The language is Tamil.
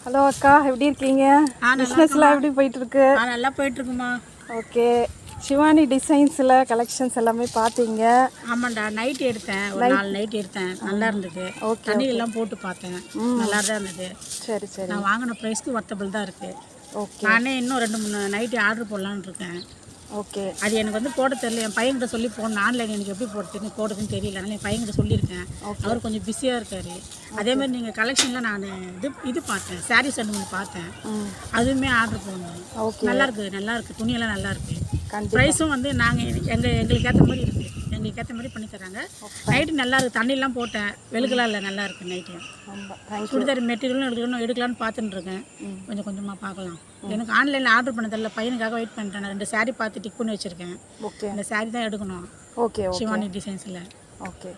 ஹலோ அக்கா, எப்படி இருக்கீங்க? பிஸ்னஸ்லாம் எப்படி போயிட்டுருக்கு? நல்லா போயிட்டுருக்குமா. ஓகே. சிவானி டிசைன்ஸில் கலெக்ஷன்ஸ் எல்லாமே பார்த்தீங்க? ஆமாண்டா, நைட் எடுத்தேன், ஒரு 4 நைட் எடுத்தேன், நல்லா இருந்தது. ஓகே. தண்ணியெல்லாம் போட்டு பார்த்தேன், நல்லா தான் இருந்தது. சரி சரி. நான் வாங்கின ப்ரைஸ்க்கு ஒர்த்தபிள் தான் இருக்குது. ஓகே. நானே இன்னும் 2-3 நைட்டி ஆர்டர் போடலான்னு இருக்கேன். ஓகே. அது எனக்கு வந்து போட தெரியல. என் பையன்கிட்ட சொல்லி போடணும். ஆன்லைன் எனக்கு எப்படி போடுறதுன்னு தெரியல. அதனால் என் பையன்கிட்ட சொல்லியிருக்கேன். அவர் கொஞ்சம் பிஸியாக இருக்கார். அதேமாதிரி நீங்கள் கலெக்ஷனில் நான் இது பார்த்தேன், சாரீஸ் 2-3 பார்த்தேன். அதுவுமே ஆர்டர் போடணும். நல்லா இருக்குது, துணியெல்லாம் நல்லா இருக்குது. ப்ரைஸும் வந்து நாங்கள் எங்களுக்கு ஏற்ற மாதிரி இருக்குது. எங்களுக்கு ஏற்ற மாதிரி பண்ணி தராங்க. நைட்டு நல்லா இருக்குது, தண்ணியெல்லாம் போட்டேன், வெளுக்கலாம் இல்லை, நல்லா இருக்குது. நைட்டு சுடிதார் மெட்டீரியலும் எடுக்கலான்னு பார்த்துட்டு இருக்கேன். கொஞ்சம் கொஞ்சமாக பார்க்கலாம். எனக்கு ஆன்லைனில் ஆர்டர் பண்ண தெரியல, பையனுக்காக வெயிட் பண்ணிட்டேன். நான் 2 சாரீ பார்த்து டிக் பண்ணி வச்சுருக்கேன். ஓகே. அந்த சாரீ தான் எடுக்கணும். ஓகே. சிவானி டிசைன்ஸில். ஓகே.